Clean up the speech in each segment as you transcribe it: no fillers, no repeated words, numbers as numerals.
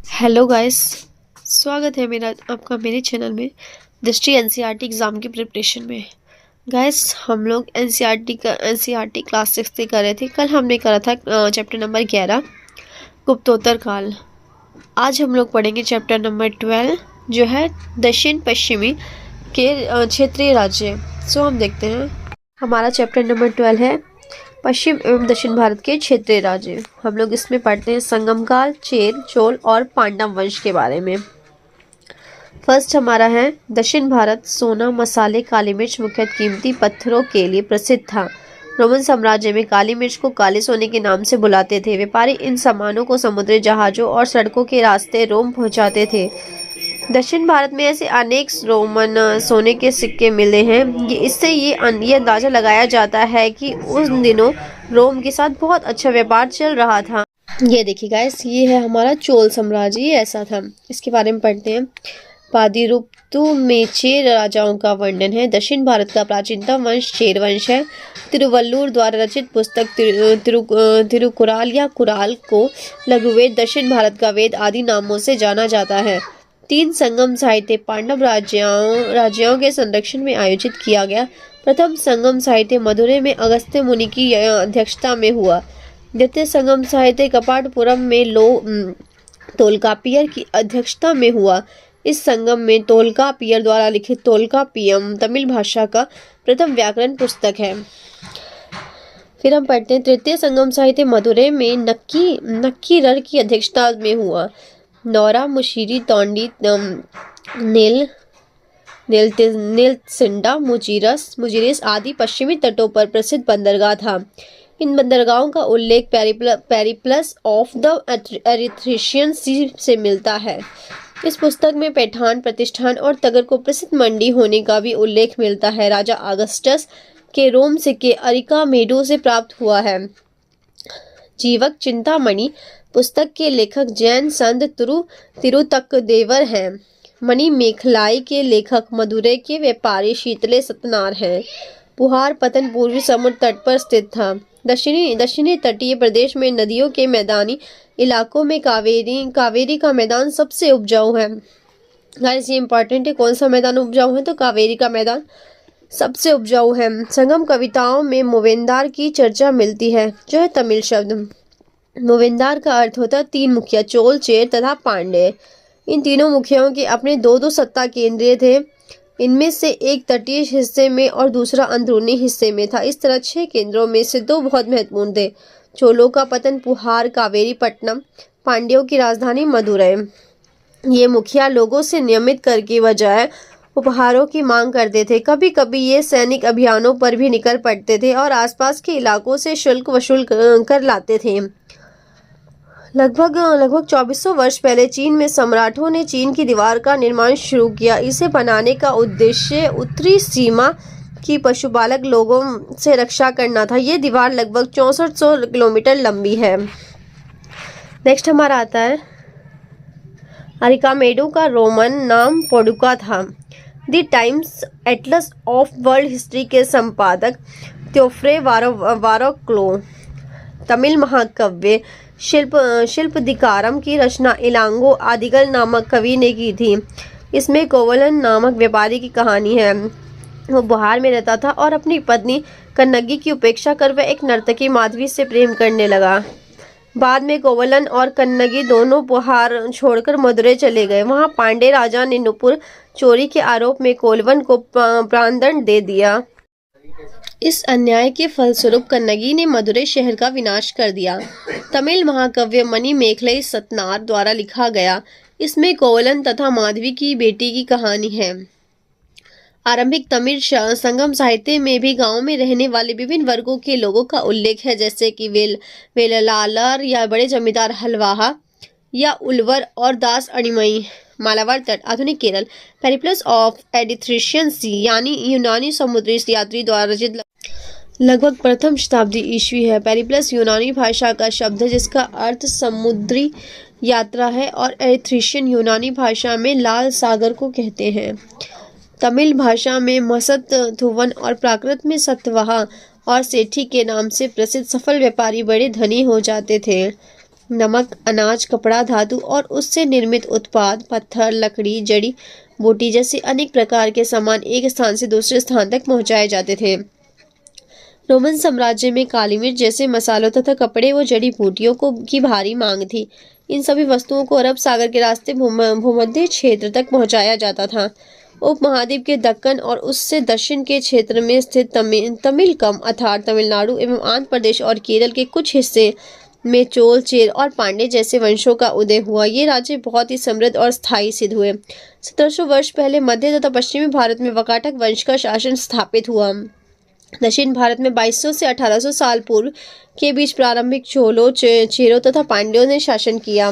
Hello guys. स्वागत है मेरा आपका मेरे चैनल में दृष्टि एनसीईआरटी एग्ज़ाम की प्रिपरेशन में। गाइस हम लोग एनसीईआरटी क्लास 6 से कर रहे थे। कल हमने करा था चैप्टर नंबर 11 गुप्तोत्तर काल। आज हम लोग पढ़ेंगे चैप्टर नंबर 12 जो है दक्षिण पश्चिमी के क्षेत्रीय राज्य। सो हम देखते हैं। हमारा चैप्टर नंबर 12 है पश्चिम एवं दक्षिण भारत के क्षेत्रीय राज्य। हम लोग इसमें पढ़ते हैं संगम काल, चेर, चोल और पांडव वंश के बारे में। फर्स्ट हमारा है दक्षिण भारत। सोना, मसाले, काली मिर्च मुख्यतः कीमती पत्थरों के लिए प्रसिद्ध था। रोमन साम्राज्य में काली मिर्च को काले सोने के नाम से बुलाते थे। व्यापारी इन सामानों को समुद्री जहाजों और सड़कों के रास्ते रोम पहुंचाते थे। दक्षिण भारत में ऐसे अनेक रोमन सोने के सिक्के मिले हैं। इससे ये अंदाजा लगाया जाता है कि उस दिनों रोम के साथ बहुत अच्छा व्यापार चल रहा था। ये देखिए गाइस, ये है हमारा चोल साम्राज्य। ये ऐसा था। इसके बारे में पढ़ते हैं। पादिरुप्तु में चेर राजाओं का वर्णन है। दक्षिण भारत का प्राचीनतम वंश चेर वंश है। तिरुवल्लुवर द्वारा रचित पुस्तक तिरुकुराल या कुराल को लघुवेद, दक्षिण भारत का वेद आदि नामों से जाना जाता है। 3 संगम साहित्य पांडव राज्यों के संरक्षण में आयोजित किया गया। प्रथम संगम साहित्य मदुरै में अगस्त्य मुनि की अध्यक्षता में हुआ। द्वितीय संगम साहित्य कपाटपुरम में तोलकापियर की अध्यक्षता में हुआ। इस संगम में तोलकापियर द्वारा लिखित तोलकापियम तमिल भाषा का प्रथम व्याकरण पुस्तक है। फिर हम पढ़ते हैं तृतीय संगम साहित्य मदुरै में नक्कीरर की अध्यक्षता में हुआ। नौरा, मुशीरी, तौंडी, नीलसिंडा, मुजीरिस आदि पश्चिमी तटों पर प्रसिद्ध बंदरगाह था। इन बंदरगाहों का उल्लेख पेरिप्लस ऑफ द एरिथ्रेशियन सी से मिलता है। इस पुस्तक में पैठान प्रतिष्ठान और तगर को प्रसिद्ध मंडी होने का भी उल्लेख मिलता है। राजा अगस्टस के रोम सिक्के अरिका मेडो से प्राप्त हुआ है। जीवक चिंतामणि पुस्तक के लेखक जैन संत तिरुतक्कदेवर हैं। मणि मेखलाई के लेखक मदुरै के व्यापारी शीतले सतनार हैं। पुहार पतन पूर्वी समुद्र तट पर स्थित था। दक्षिणी तटीय प्रदेश में नदियों के मैदानी इलाकों में कावेरी का मैदान सबसे उपजाऊ है। गाइस ये इंपॉर्टेंट है। कौन सा मैदान उपजाऊ है? तो कावेरी का मैदान सबसे उपजाऊ है। संगम कविताओं में मोवेंदार की चर्चा मिलती है जो है तमिल शब्द। मोवेंदार का अर्थ होता है 3 मुखिया, चोल, चेर तथा पांड्य। इन तीनों मुखियाओं के अपने दो सत्ता केंद्र थे। इनमें से एक तटीय हिस्से में और दूसरा अंदरूनी हिस्से में था। इस तरह 6 केंद्रों में से 2 बहुत महत्वपूर्ण थे। चोलों का पतन पुहार, कावेरीपट्टनम, पांड्यों की राजधानी मदुरै। ये मुखिया लोगों से नियमित कर की बजाय उपहारों की मांग करते थे। कभी कभी ये सैनिक अभियानों पर भी निकल पड़ते थे और आसपास के इलाकों से शुल्क वसूल कर लाते थे। लगभग 2400 वर्ष पहले चीन में सम्राटों ने चीन की दीवार का निर्माण शुरू किया। इसे बनाने का उद्देश्य उत्तरी सीमा की पशुपालक लोगों से रक्षा करना था। ये दीवार लगभग 6400 किलोमीटर लंबी है। नेक्स्ट हमारा आता है अरिकामेडो का रोमन नाम पोडुका था। The times Atlas of world history के संपादक त्योफ्रे वारोक्लो तमिल महाकाव्य शिल्पदिकारम की रचना इलांगो आदिगल नामक कवि ने की थी। इसमें कोवलन नामक व्यापारी की कहानी है। वो बुहार में रहता था और अपनी पत्नी कन्नगी की उपेक्षा कर वह एक नर्तकी माधवी से प्रेम करने लगा। बाद में कोवलन और कन्नगी दोनों बुहार छोड़कर मदुरै चले गए। वहां पांडे राजा ने नुपुर चोरी के आरोप में कोवलन को प्राणदंड दे दिया। इस अन्याय के फलस्वरूप कन्नगी ने मदुरै शहर का विनाश कर दिया। तमिल महाकाव्य मणि मेखलाई सतनार द्वारा लिखा गया। इसमें कोवलन तथा माधवी की बेटी की कहानी है। आरंभिक तमिल संगम साहित्य में भी गांव में रहने वाले विभिन्न वर्गों के लोगों का उल्लेख है, जैसे कि वेलालार या बड़े जमींदार हलवाहा या उलवर और दास अणिमई। मालाबार तट आधुनिक केरल। पेरिप्लस ऑफ एडिथ्रेशियन सी यानी यूनानी समुद्री यात्री द्वारा रचित लगभग प्रथम शताब्दी ईस्वी है। पेरिप्लस यूनानी भाषा का शब्द है जिसका अर्थ समुद्री यात्रा है और एरिथ्रेशियन यूनानी भाषा में लाल सागर को कहते हैं। तमिल भाषा में मसत थुवन और प्राकृत में सतवाहा और सेठी के नाम से प्रसिद्ध सफल व्यापारी बड़े धनी हो जाते थे। नमक, अनाज, कपड़ा, धातु और उससे निर्मित उत्पाद, पत्थर, लकड़ी, जड़ी बूटी जैसे अनेक प्रकार के सामान एक स्थान से दूसरे स्थान तक पहुंचाए जाते थे। रोमन साम्राज्य में काली मिर्च जैसे मसालों तथा कपड़े व जड़ी बूटियों को की भारी मांग थी। इन सभी वस्तुओं को अरब सागर के रास्ते भूमध्य क्षेत्र तक पहुंचाया जाता था। उपमहाद्वीप के दक्कन और उससे दक्षिण के क्षेत्र में स्थित तमिलकम अर्थात तमिलनाडु एवं आंध्र प्रदेश और केरल के कुछ हिस्से में चोल, चेर और पांड्य जैसे वंशों का उदय हुआ। ये राज्य बहुत ही समृद्ध और स्थायी सिद्ध हुए। 1700 वर्ष पहले मध्य तथा पश्चिमी भारत में वाकाटक वंश का शासन स्थापित हुआ। दक्षिण भारत में 2200 से 1800 साल पूर्व के बीच प्रारंभिक चोलों, चेरों तथा पांड्यों ने शासन किया।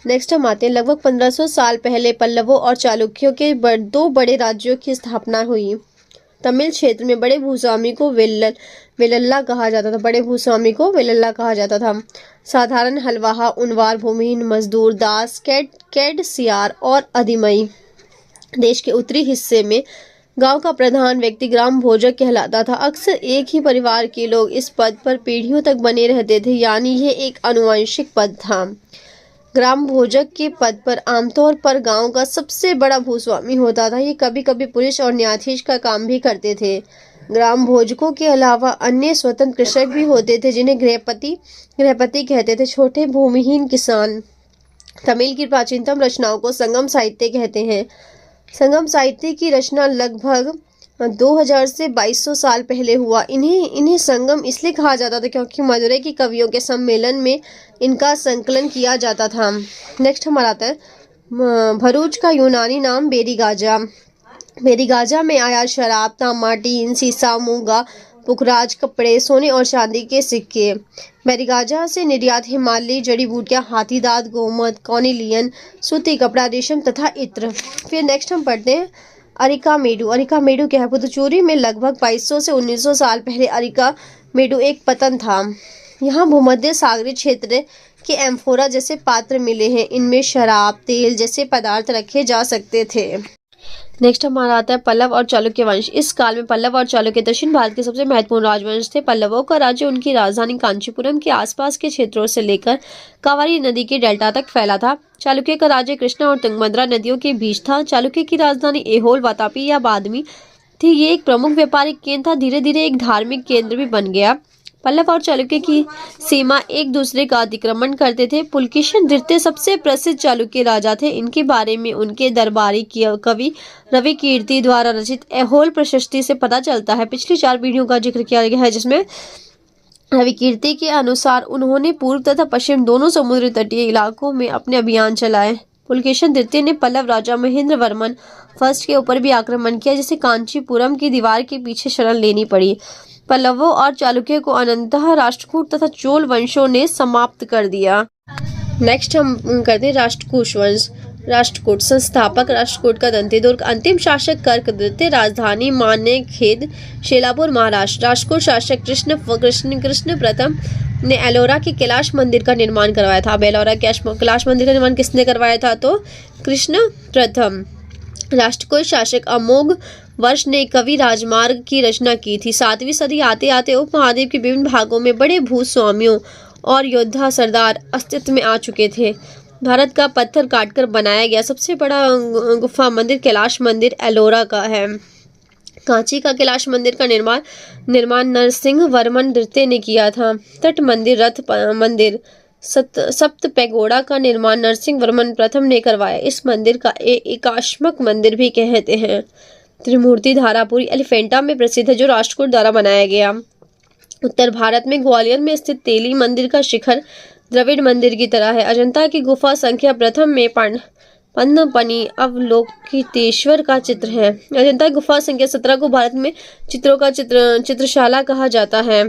नेक्स्ट हम आते हैं, लगभग 1500 साल पहले पल्लवों और चालुक्यों के दो बड़े राज्यों की स्थापना हुई। तमिल क्षेत्र में बड़े भूस्वामी को वेलल्ला कहा जाता था। बड़े भूस्वामी को वेलल्ला कहा जाता था। साधारण हलवाहा, उनवार, भूमिहीन मजदूर, दास, कैड सियार और अधिमई। देश के उत्तरी हिस्से में गांव का प्रधान व्यक्ति ग्राम भोजक कहलाता था। अक्सर एक ही परिवार के लोग इस पद पर पीढ़ियों तक बने रहते थे, यानी यह एक आनुवंशिक पद था। ग्राम भोजक के पद पर आमतौर पर गांव का सबसे बड़ा भूस्वामी होता था। ये कभी कभी पुलिस और न्यायाधीश का काम भी करते थे। ग्राम भोजकों के अलावा अन्य स्वतंत्र कृषक भी होते थे, जिन्हें गृहपति कहते थे। छोटे भूमिहीन किसान। तमिल की प्राचीनतम रचनाओं को संगम साहित्य कहते हैं। संगम साहित्य की रचना लगभग 2000 से 2200 साल पहले हुआ। इन्हें संगम इसलिए कहा जाता था क्योंकि मदुरै के कवियों के सम्मेलन में इनका संकलन किया जाता था। नेक्स्ट हमारा आता है भरूच का यूनानी नाम बेरीगाजा। बेरीगाजा में आया शराब, तांबा, टीन, सीसा, मूंगा, पुखराज, कपड़े, सोने और चांदी के सिक्के। बेरीगाजा से निर्यात हिमालयी जड़ी बूटियां, हाथी दांत, गोमत, कॉर्निलियन, सूती कपड़ा, रेशम तथा इत्र। फिर नेक्स्ट हम पढ़ते हैं अरिकामेडु। अरिकामेडु क्या है? पुदुचेरी में लगभग 2200 से 1900 साल पहले अरिकामेडु एक पतन था। यहाँ भूमध्य सागरीय क्षेत्र के एम्फोरा जैसे पात्र मिले हैं। इनमें शराब, तेल जैसे पदार्थ रखे जा सकते थे। नेक्स्ट हमारा आता है पल्लव और चालुक्य वंश। इस काल में पल्लव और चालुक्य दक्षिण भारत के सबसे महत्वपूर्ण राजवंश थे। पल्लवों का राज्य उनकी राजधानी कांचीपुरम के आसपास के क्षेत्रों से लेकर कावेरी नदी के डेल्टा तक फैला था। चालुक्य का राज्य कृष्णा और तुंगभद्रा नदियों के बीच था। चालुक्य की राजधानी ऐहोल, वातापी या बादमी थी। ये एक प्रमुख व्यापारिक केंद्र था। धीरे धीरे एक धार्मिक केंद्र भी बन गया। पल्लव और चालुक्य की सीमा एक दूसरे का अतिक्रमण करते थे। पुलकेशिन द्वितीय सबसे प्रसिद्ध चालुक्य राजा थे। इनके बारे में उनके दरबारी कवि रवि कीर्ति द्वारा रचित ऐहोल प्रशस्ति से पता चलता है। पिछली 4 पीढ़ियों का जिक्र किया गया है, जिसमें रवि कीर्ति के अनुसार उन्होंने पूर्व तथा पश्चिम दोनों समुद्री तटीय इलाकों में अपने अभियान चलाए। पुलकेशिन द्वितीय ने पल्लव राजा महेंद्र वर्मन फर्स्ट के ऊपर भी आक्रमण किया, जिसे कांचीपुरम की दीवार के पीछे शरण लेनी पड़ी। पल्लवों और चालुक्य को अनंतः राष्ट्रकूट तथा चोल वंशों ने समाप्त कर दिया। नेक्स्ट हम करते हैं राष्ट्रकूट वंश। राष्ट्रकूट संस्थापक राष्ट्रकूट का दंतेदुर्ग। अंतिम शासक कर्क द्वितीय। राजधानी मानेखेद, शेलापुर, महाराष्ट्र। राष्ट्रकूट शासक कृष्ण प्रथम ने एलोरा के कैलाश मंदिर का निर्माण करवाया था। अब एलोरा कैलाश मंदिर का निर्माण किसने करवाया था? तो कृष्ण प्रथम। राष्ट्रकूट शासक अमोघ वर्ष ने कवि राजमार्ग की रचना की थी। 7वीं सदी आते आते उपमहाद्वीप के विभिन्न भागों में बड़े भूस्वामियों और योद्धा सरदार अस्तित्व में आ चुके थे। भारत का पत्थर काटकर बनाया गया सबसे बड़ा गुफा मंदिर कैलाश मंदिर एलोरा का है। कांची का कैलाश मंदिर का निर्माण नरसिंह वर्मन द्वितीय ने किया था। तट मंदिर, रथ मंदिर, सप्त पैगोडा का निर्माण नरसिंह वर्मन प्रथम ने करवाया। इस मंदिर का एकाश्मक मंदिर भी कहते हैं। त्रिमूर्ति धारापुरी एलिफेंटा में प्रसिद्ध है, जो राष्ट्रकूट द्वारा बनाया गया। उत्तर भारत में ग्वालियर में स्थित तेली मंदिर का शिखर द्रविड़ मंदिर की तरह है। अजंता की गुफा संख्या प्रथम में पन्नपनी अवलोकितेश्वर का चित्र है। अजंता गुफा संख्या 17 को भारत में चित्रों का चित्रशाला कहा जाता है।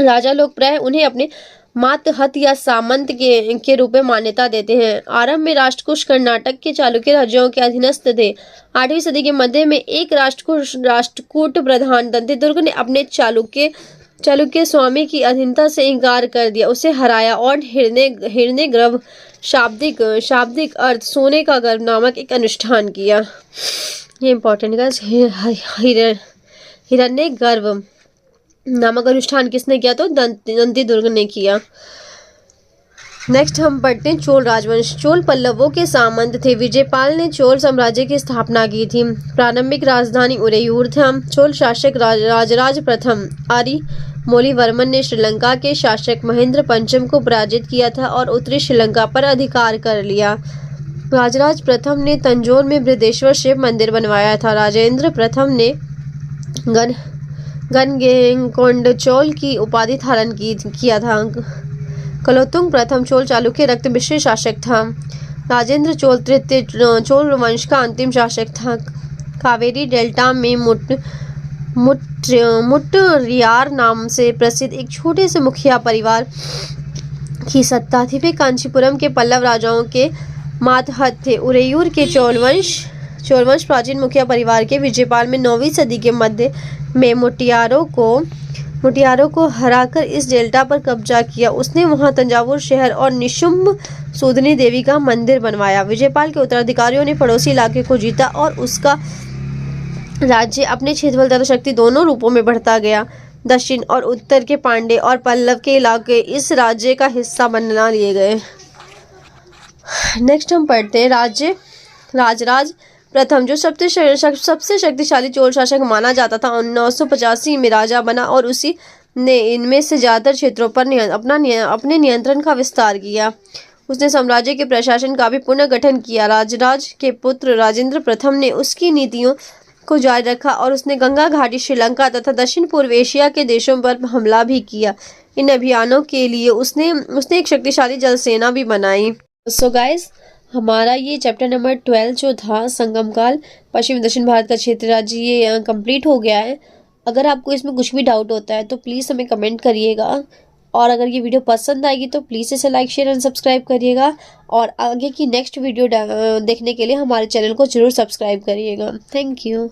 राजा लोग प्राय उन्हें अपने मातहत या सामंत के रूप में मान्यता देते हैं। आरंभ में राष्ट्रकूट कर्नाटक के चालुक्य राज्यों के अधीनस्थ थे। 8वीं सदी के मध्य में एक राष्ट्रकूट प्रधान दंतेदुर्ग ने अपने चालुक्य स्वामी की अधीनता से इनकार कर दिया, उसे हराया और हिरण्य गर्भ शाब्दिक अर्थ सोने का गर्भ नामक एक अनुष्ठान किया। ये इंपॉर्टेंट है। हिरण्य गर्भ नामक अनुष्ठान किसने किया? तो दंतेदुर्ग ने किया। नेक्स्ट हम पढ़ते हैं चोल राजवंश। चोल पल्लवों के सामंत थे। विजयपाल ने चोल साम्राज्य की स्थापना की थी। प्रारंभिक राजधानी उरेयूर था। चोल शासक राजराज प्रथम मौलिवर्मन ने श्रीलंका के शासक महेंद्र पंचम को पराजित किया था और उत्तरी श्रीलंका पर अधिकार कर लिया। राजराज प्रथम ने तंजौर में बृहदेश्वर शिव मंदिर बनवाया था। राजेंद्र प्रथम ने गणगौंडचोल की उपाधि धारण किया था। कुलोत्तुंग प्रथम चोल चालुक्य रक्त मिश्र शासक था। राजेंद्र चोल तृतीय चोल वंश का अंतिम शासक था। कावेरी डेल्टा में मुट्टरियार नाम से प्रसिद्ध एक छोटे से मुखिया परिवार की सत्ता थी। वे कांचीपुरम के पल्लव राजाओं के मातहत थे। उरेयूर के चोलवंश प्राचीन मुखिया परिवार के विजयपाल में 9वीं सदी के मध्य में मुटियारों को हराकर इस डेल्टा पर कब्जा किया। उसने वहां तंजावुर शहर और निशुंभ सूदनी देवी का मंदिर बनवाया। विजयपाल के उत्तराधिकारियों ने पड़ोसी इलाके को जीता और उसका राज्य अपने क्षेत्रफल तथा शक्ति दोनों रूपों में बढ़ता गया। दक्षिण और उत्तर के पांड्य और पल्लव के इलाके इस राज्य का हिस्सा बना लिए गए। नेक्स्ट हम पढ़ते हैं राजराज प्रथम, जो सबसे शक्तिशाली चोल शासक माना जाता था, 985 में राजा बना और उसी ने इनमें से ज्यादातर क्षेत्रों पर अपने नियंत्रण का विस्तार किया। उसने साम्राज्य के प्रशासन का भी पुनर्गठन किया। राजराज के पुत्र राजेंद्र प्रथम ने उसकी नीतियों को जारी रखा और उसने गंगा घाटी, श्रीलंका तथा दक्षिण पूर्व एशिया के देशों पर हमला भी किया। इन अभियानों के लिए उसने एक शक्तिशाली जल सेना भी बनाई। सो गाइस, हमारा ये चैप्टर नंबर 12 जो था संगम काल पश्चिम दक्षिण भारत का क्षेत्र राज्य, ये कंप्लीट हो गया है। अगर आपको इसमें कुछ भी डाउट होता है तो प्लीज़ हमें कमेंट करिएगा, और अगर ये वीडियो पसंद आएगी तो प्लीज़ इसे लाइक शेयर एंड सब्सक्राइब करिएगा, और आगे की नेक्स्ट वीडियो देखने के लिए हमारे चैनल को जरूर सब्सक्राइब करिएगा। Thank you.